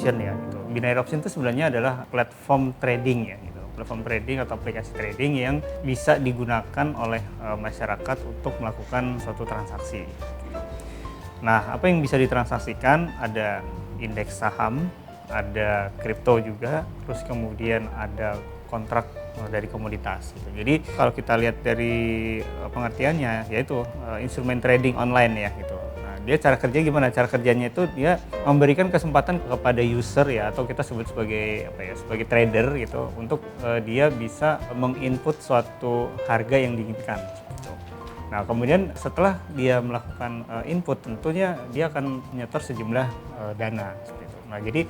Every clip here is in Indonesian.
option ya gitu. Binary option itu sebenarnya adalah platform trading ya gitu. Platform trading atau aplikasi trading yang bisa digunakan oleh masyarakat untuk melakukan suatu transaksi. Nah, apa yang bisa ditransaksikan? Ada indeks saham, ada kripto juga, terus kemudian ada kontrak dari komoditas gitu. Jadi kalau kita lihat dari pengertiannya, yaitu instrumen trading online ya gitu. Nah, dia cara kerja gimana? Cara kerjanya itu dia memberikan kesempatan kepada user ya, atau kita sebut sebagai apa ya, sebagai trader gitu, untuk dia bisa menginput suatu harga yang diinginkan. Nah, kemudian setelah dia melakukan input, tentunya dia akan menyetor sejumlah dana seperti itu. Nah, jadi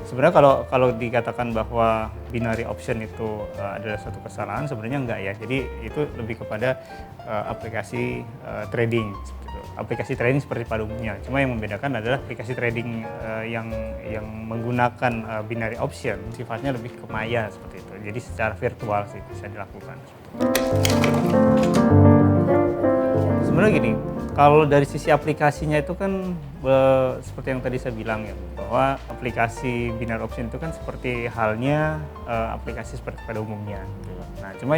sebenarnya kalau dikatakan bahwa binary option itu adalah suatu kesalahan, sebenarnya enggak ya. Jadi itu lebih kepada aplikasi trading seperti itu. Aplikasi trading seperti pada umumnya. Cuma yang membedakan adalah aplikasi trading yang menggunakan binary option sifatnya lebih ke maya seperti itu. Jadi secara virtual sih bisa dilakukan. Sebenarnya gini, kalau dari sisi aplikasinya itu kan seperti yang tadi saya bilang ya, bahwa aplikasi binary option itu kan seperti halnya aplikasi seperti pada umumnya gitu. Nah, cuma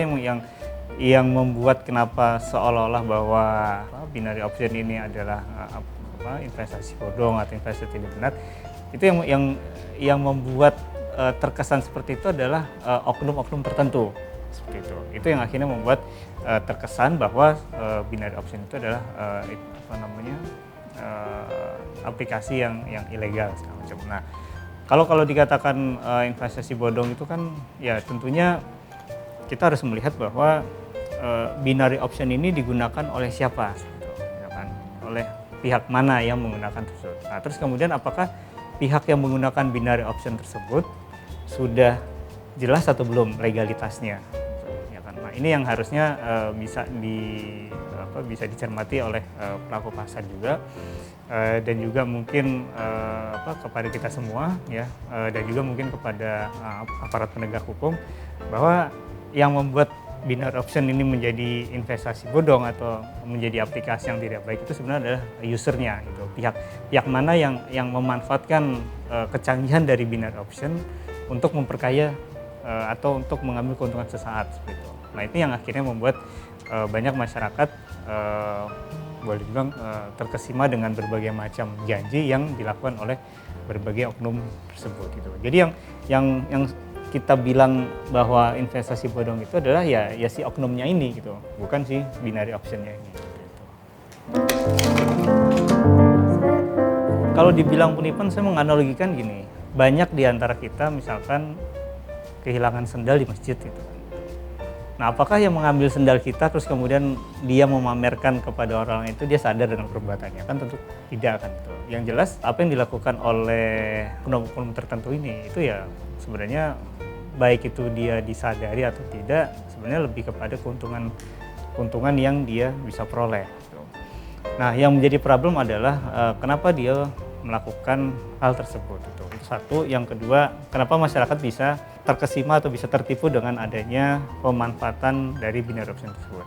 yang membuat kenapa seolah-olah bahwa binary option ini adalah investasi bodong atau investasi tidak benar, itu yang membuat terkesan seperti itu adalah oknum-oknum tertentu. Seperti itu yang akhirnya membuat terkesan bahwa binary option itu adalah aplikasi yang ilegal segala macam. Nah, kalau dikatakan investasi bodong itu kan ya tentunya kita harus melihat bahwa binary option ini digunakan oleh siapa, gitu, ya kan? Oleh pihak mana yang menggunakan tersebut. Nah, terus kemudian apakah pihak yang menggunakan binary option tersebut sudah jelas atau belum legalitasnya? Nah, ini yang harusnya bisa dicermati oleh pelaku pasar juga, dan juga mungkin kepada kita semua ya, dan juga mungkin kepada aparat penegak hukum, bahwa yang membuat binary option ini menjadi investasi bodong atau menjadi aplikasi yang tidak baik itu sebenarnya adalah usernya gitu. Pihak mana yang memanfaatkan kecanggihan dari binary option untuk memperkaya atau untuk mengambil keuntungan sesaat seperti itu. Nah, itu yang akhirnya membuat banyak masyarakat boleh dibilang terkesima dengan berbagai macam janji yang dilakukan oleh berbagai oknum tersebut gitu. Jadi yang kita bilang bahwa investasi bodong itu adalah ya si oknumnya ini gitu, bukan si binary optionnya ini gitu. Kalau dibilang penipuan, saya menganalogikan gini, banyak di antara kita misalkan kehilangan sendal di masjid gitu. Nah, apakah yang mengambil sendal kita terus kemudian dia memamerkan kepada orang itu dia sadar dengan perbuatannya? Kan tentu tidak kan itu. Yang jelas apa yang dilakukan oleh oknum-oknum tertentu ini itu ya sebenarnya baik itu dia disadari atau tidak, sebenarnya lebih kepada keuntungan yang dia bisa peroleh. Gitu. Nah, yang menjadi problem adalah kenapa dia melakukan hal tersebut itu satu. Yang kedua, kenapa masyarakat bisa terkesima atau bisa tertipu dengan adanya pemanfaatan dari binary option tersebut.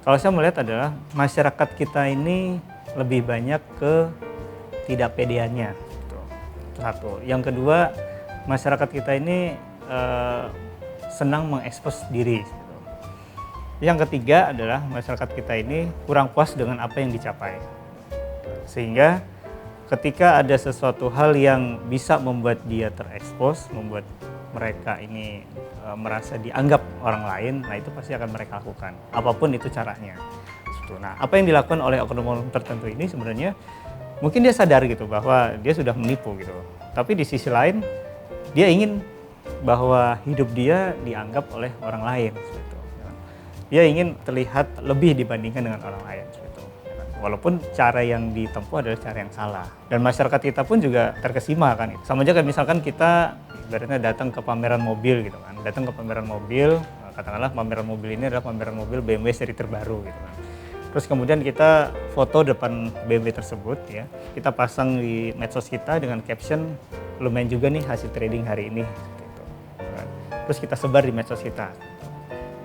Kalau saya melihat adalah masyarakat kita ini lebih banyak ke tidak pedeannya gitu. Itu satu. Yang kedua, masyarakat kita ini senang mengekspos diri gitu. Yang ketiga adalah masyarakat kita ini kurang puas dengan apa yang dicapai, sehingga ketika ada sesuatu hal yang bisa membuat dia terekspos, membuat mereka ini merasa dianggap orang lain, nah itu pasti akan mereka lakukan, apapun itu caranya. Nah, apa yang dilakukan oleh oknum tertentu ini sebenarnya mungkin dia sadar gitu bahwa dia sudah menipu gitu, tapi di sisi lain dia ingin bahwa hidup dia dianggap oleh orang lain. Dia ingin terlihat lebih dibandingkan dengan orang lain. Walaupun cara yang ditempuh adalah cara yang salah, dan masyarakat kita pun juga terkesima kan. Sama aja kayak misalkan kita ibaratnya datang ke pameran mobil gitu kan, datang ke pameran mobil, katakanlah pameran mobil ini adalah pameran mobil BMW seri terbaru gitu kan. Terus kemudian kita foto depan BMW tersebut ya, kita pasang di medsos kita dengan caption lumayan juga nih hasil trading hari ini gitu. Terus kita sebar di medsos kita.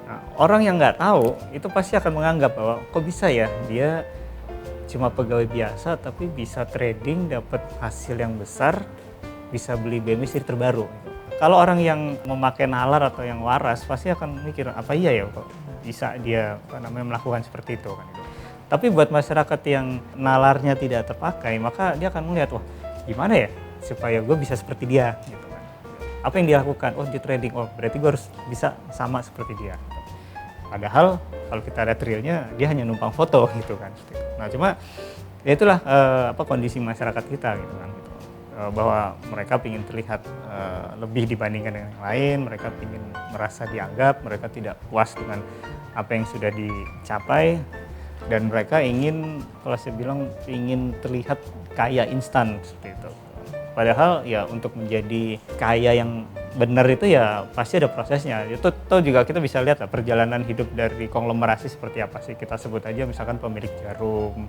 Nah, orang yang nggak tahu itu pasti akan menganggap bahwa kok bisa ya dia cuma pegawai biasa tapi bisa trading dapat hasil yang besar bisa beli BM seri terbaru. Gitu. Kalau orang yang memakai nalar atau yang waras pasti akan mikir apa iya ya kok bisa dia melakukan seperti itu kan gitu. Tapi buat masyarakat yang nalarnya tidak terpakai, maka dia akan melihat wah gimana ya supaya gue bisa seperti dia gitu kan. Apa yang dia lakukan? Oh di trading, oh berarti gue harus bisa sama seperti dia. Padahal kalau kita lihat realnya dia hanya numpang foto gitu kan. Nah cuma ya itulah kondisi masyarakat kita gitu kan. Bahwa mereka ingin terlihat lebih dibandingkan dengan yang lain, mereka ingin merasa dianggap, mereka tidak puas dengan apa yang sudah dicapai, dan mereka ingin, kalau saya bilang, ingin terlihat kaya instan seperti itu. Padahal ya untuk menjadi kaya yang benar itu ya pasti ada prosesnya. Itu juga kita bisa lihat lah perjalanan hidup dari konglomerasi seperti apa sih. Kita sebut aja misalkan pemilik Jarum,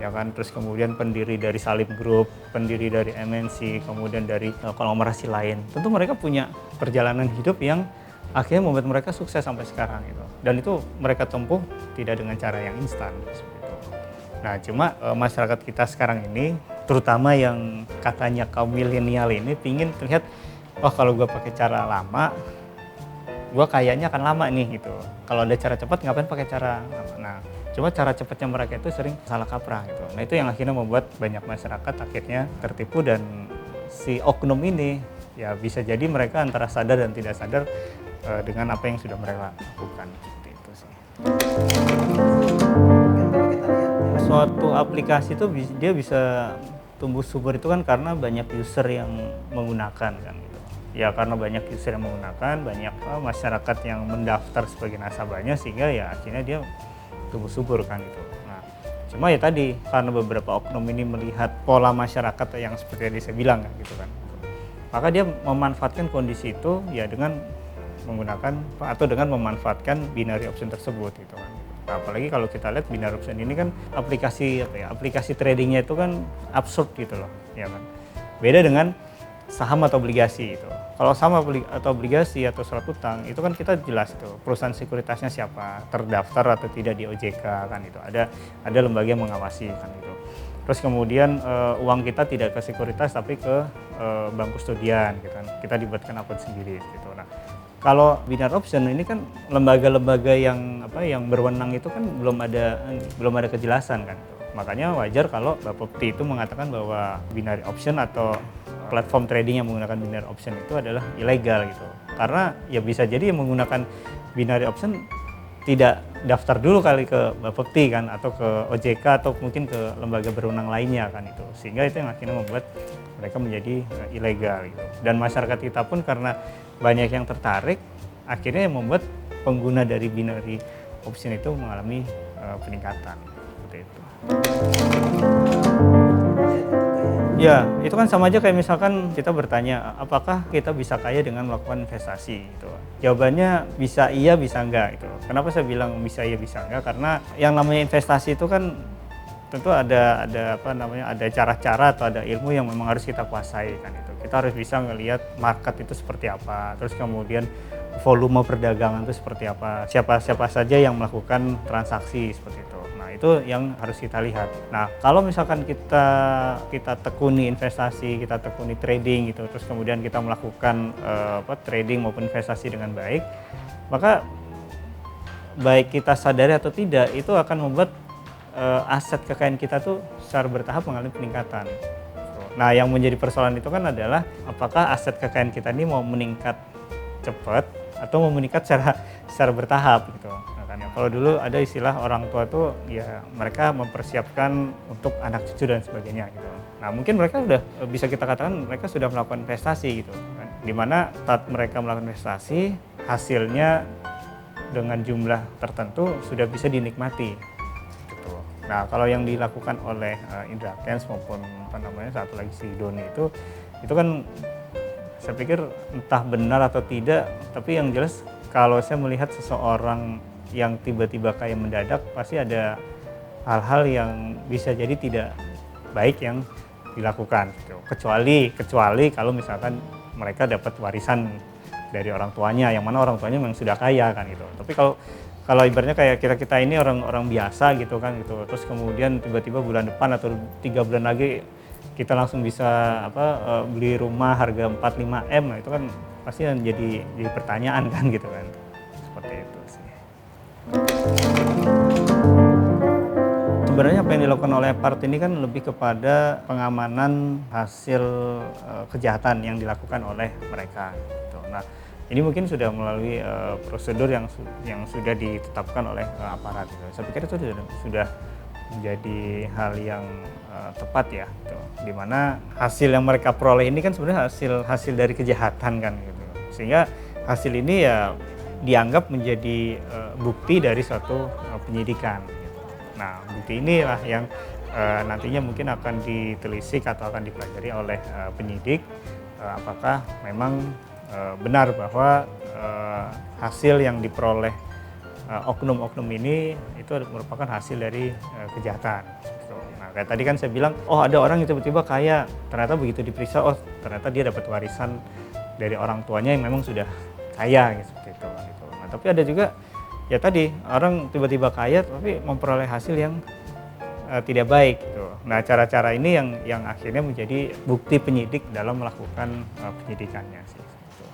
ya kan, terus kemudian pendiri dari Salim Group, pendiri dari MNC, kemudian dari konglomerasi lain. Tentu mereka punya perjalanan hidup yang akhirnya membuat mereka sukses sampai sekarang gitu. Dan itu mereka tempuh tidak dengan cara yang instan seperti itu. Nah, cuma masyarakat kita sekarang ini, terutama yang katanya kaum milenial ini pingin terlihat, oh kalau gue pakai cara lama, gue kayaknya akan lama nih gitu. Kalau ada cara cepat ngapain pakai cara lama? Nah, cuma cara cepatnya mereka itu sering salah kaprah gitu. Nah itu yang akhirnya membuat banyak masyarakat akhirnya tertipu, dan si oknum ini ya bisa jadi mereka antara sadar dan tidak sadar dengan apa yang sudah mereka lakukan. Seperti itu sih. Suatu aplikasi itu dia bisa tumbuh subur itu kan karena banyak user yang menggunakan kan gitu. Ya karena banyak user yang menggunakan, banyak masyarakat yang mendaftar sebagai nasabahnya, sehingga ya akhirnya dia tumbuh subur kan gitu. Nah, cuma ya tadi karena beberapa oknum ini melihat pola masyarakat yang seperti yang saya bilang kan gitu kan. Maka dia memanfaatkan kondisi itu ya dengan menggunakan atau dengan memanfaatkan binary option tersebut gitu kan. Nah, apalagi kalau kita lihat binary option ini kan aplikasi tradingnya itu kan absurd gitu loh, ya kan. Beda dengan saham atau obligasi itu. Kalau saham atau obligasi atau surat utang itu kan kita jelas itu perusahaan sekuritasnya siapa, terdaftar atau tidak di OJK kan itu. Ada lembaga yang mengawasi kan itu. Terus kemudian uang kita tidak ke sekuritas tapi ke bank kustodian gitu kan. Kita dibuatkan akun sendiri gitu. Nah, kalau binary option ini kan lembaga-lembaga yang berwenang itu kan belum ada kejelasan kan. Makanya wajar kalau Bapepti itu mengatakan bahwa binary option atau platform trading yang menggunakan binary option itu adalah ilegal gitu. Karena ya bisa jadi yang menggunakan binary option tidak daftar dulu kali ke Bapepti kan, atau ke OJK atau mungkin ke lembaga berwenang lainnya kan itu. Sehingga itu yang akhirnya membuat mereka menjadi ilegal gitu. Dan masyarakat kita pun karena banyak yang tertarik, akhirnya yang membuat pengguna dari binary option itu mengalami peningkatan seperti itu. Ya, itu kan sama aja kayak misalkan kita bertanya, apakah kita bisa kaya dengan melakukan investasi gitu. Jawabannya bisa iya, bisa enggak gitu. Kenapa saya bilang bisa iya, bisa enggak? Karena yang namanya investasi itu kan tentu ada cara-cara atau ada ilmu yang memang harus kita kuasai kan itu. Kita harus bisa ngelihat market itu seperti apa, terus kemudian volume perdagangan itu seperti apa, siapa saja yang melakukan transaksi seperti itu. Nah, itu yang harus kita lihat. Nah, kalau misalkan kita tekuni investasi, kita tekuni trading gitu, terus kemudian kita melakukan trading maupun investasi dengan baik, maka baik kita sadari atau tidak, itu akan membuat aset kekayaan kita tuh secara bertahap mengalami peningkatan. Nah, yang menjadi persoalan itu kan adalah apakah aset kekayaan kita ini mau meningkat cepat atau mau meningkat secara bertahap gitu. Nah, kan ya, kalau dulu ada istilah orang tua tuh ya mereka mempersiapkan untuk anak cucu dan sebagainya gitu. Nah, mungkin mereka udah bisa kita katakan mereka sudah melakukan investasi gitu kan. Dimana saat mereka melakukan investasi, hasilnya dengan jumlah tertentu sudah bisa dinikmati. Nah, kalau yang dilakukan oleh Indra Kents maupun satu lagi si Doni itu kan saya pikir entah benar atau tidak, tapi yang jelas kalau saya melihat seseorang yang tiba-tiba kaya mendadak, pasti ada hal-hal yang bisa jadi tidak baik yang dilakukan gitu. Kecuali kalau misalkan mereka dapat warisan dari orang tuanya, yang mana orang tuanya memang sudah kaya kan gitu. Tapi kalau ibaratnya kayak kita ini orang biasa gitu kan gitu, terus kemudian tiba-tiba bulan depan atau 3 bulan lagi kita langsung bisa beli rumah harga 4-5 M, nah itu kan pasti kan jadi pertanyaan kan gitu kan. Seperti itu sih. Sebenarnya apa yang dilakukan oleh Apart ini kan lebih kepada pengamanan hasil kejahatan yang dilakukan oleh mereka gitu. Nah, ini mungkin sudah melalui prosedur yang sudah ditetapkan oleh aparat gitu. Saya pikir itu sudah menjadi hal yang tepat ya gitu. Dimana hasil yang mereka peroleh ini kan sebenarnya hasil dari kejahatan kan gitu. Sehingga hasil ini ya dianggap menjadi bukti dari suatu penyidikan gitu. Nah, bukti inilah yang nantinya mungkin akan ditelisik atau akan dipelajari oleh penyidik apakah memang benar bahwa hasil yang diperoleh oknum-oknum ini itu merupakan hasil dari kejahatan. Nah, kayak tadi kan saya bilang, oh ada orang yang tiba-tiba kaya, ternyata begitu diperiksa, oh ternyata dia dapat warisan dari orang tuanya yang memang sudah kaya gitu, seperti itu. Nah, tapi ada juga ya tadi orang tiba-tiba kaya tapi memperoleh hasil yang tidak baik gitu. Nah, cara-cara ini yang akhirnya menjadi bukti penyidik dalam melakukan penyidikannya sih. Gitu.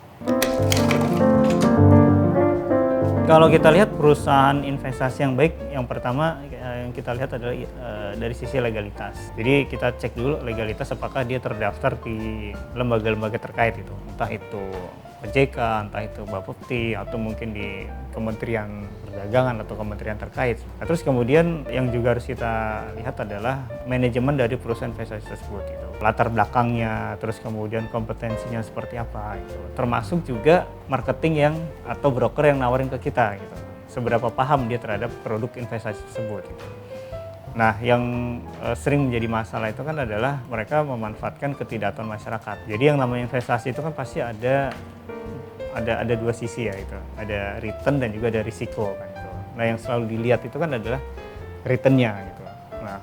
Kalau kita lihat perusahaan investasi yang baik, yang pertama yang kita lihat adalah dari sisi legalitas. Jadi kita cek dulu legalitas apakah dia terdaftar di lembaga-lembaga terkait itu, entah itu OJK, entah itu Bapepti, atau mungkin di Kementerian Perdagangan atau kementerian terkait. Nah, terus kemudian yang juga harus kita lihat adalah manajemen dari perusahaan investasi tersebut itu. Latar belakangnya, terus kemudian kompetensinya seperti apa itu. Termasuk juga marketing yang atau broker yang nawarin ke kita gitu. Seberapa paham dia terhadap produk investasi tersebut gitu. Nah, yang sering menjadi masalah itu kan adalah mereka memanfaatkan ketidaktahuan masyarakat. Jadi yang namanya investasi itu kan pasti ada dua sisi ya itu. Ada return dan juga ada risiko kan itu. Nah, yang selalu dilihat itu kan adalah returnnya gitu. Nah,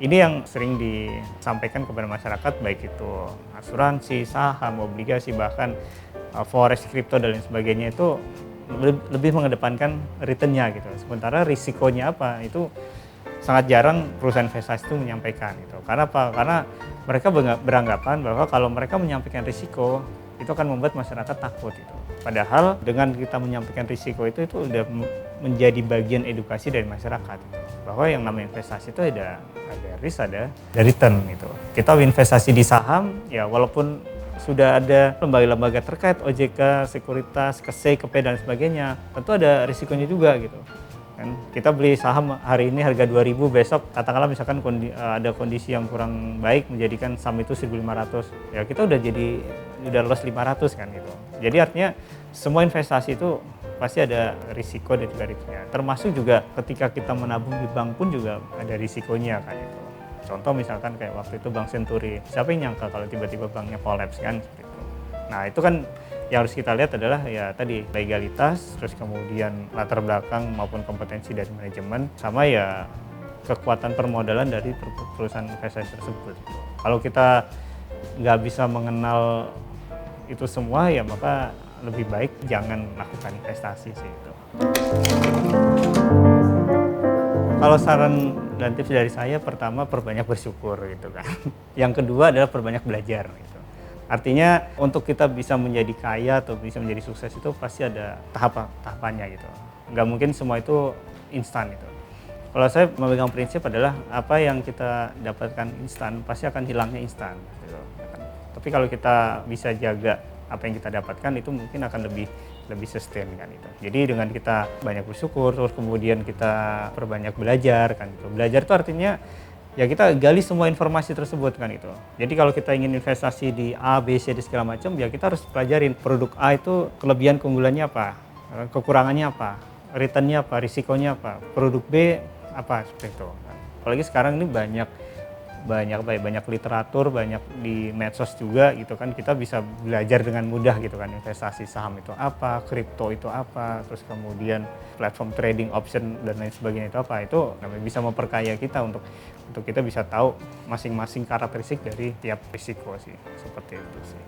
ini yang sering disampaikan kepada masyarakat baik itu asuransi, saham, obligasi, bahkan forex, kripto dan lain sebagainya itu lebih mengedepankan returnnya gitu. Sementara risikonya apa itu sangat jarang perusahaan investasi itu menyampaikan gitu. Karena apa? Karena mereka beranggapan bahwa kalau mereka menyampaikan risiko itu akan membuat masyarakat takut gitu. Padahal dengan kita menyampaikan risiko itu udah menjadi bagian edukasi dari masyarakat gitu. Bahwa yang namanya investasi itu ada risk, ada return gitu. Kita investasi di saham ya walaupun sudah ada lembaga-lembaga terkait OJK, sekuritas, KSEI, KP dan sebagainya, tentu ada risikonya juga gitu. Kan kita beli saham hari ini harga 2.000, besok katakanlah misalkan ada kondisi yang kurang baik menjadikan saham itu 1.500, ya kita udah loss 500 kan gitu. Jadi artinya semua investasi itu pasti ada risiko dan juga risikonya. Termasuk juga ketika kita menabung di bank pun juga ada risikonya kan itu. Contoh misalkan kayak waktu itu Bank Senturi, siapa yang nyangka kalau tiba-tiba banknya kolaps kan gitu. Nah, itu kan yang harus kita lihat adalah ya tadi legalitas, terus kemudian latar belakang maupun kompetensi dari manajemen, sama ya kekuatan permodalan dari perusahaan investasi tersebut. Kalau kita nggak bisa mengenal itu semua ya maka lebih baik jangan lakukan investasi sih itu. Kalau saran dan tips dari saya, pertama perbanyak bersyukur gitu kan. Yang kedua adalah perbanyak belajar gitu. Artinya untuk kita bisa menjadi kaya atau bisa menjadi sukses itu pasti ada tahapannya gitu. Nggak mungkin semua itu instan gitu. Kalau saya memegang prinsip adalah apa yang kita dapatkan instan pasti akan hilangnya instan gitu. Tapi kalau kita bisa jaga apa yang kita dapatkan itu mungkin akan lebih sustain kan itu. Jadi dengan kita banyak bersyukur, terus kemudian kita perbanyak belajar kan gitu. Belajar itu artinya ya kita gali semua informasi tersebut kan itu. Jadi kalau kita ingin investasi di A, B, C, D segala macam, ya kita harus pelajarin produk A itu kelebihan keunggulannya apa, kekurangannya apa, returnnya apa, risikonya apa, produk B apa, seperti itu. Apalagi sekarang ini banyak literatur, banyak di medsos juga gitu kan, kita bisa belajar dengan mudah gitu kan, investasi saham itu apa, kripto itu apa, terus kemudian platform trading option dan lain sebagainya itu apa, itu bisa memperkaya kita untuk kita bisa tahu masing-masing karakteristik dari tiap risiko sih, seperti itu sih.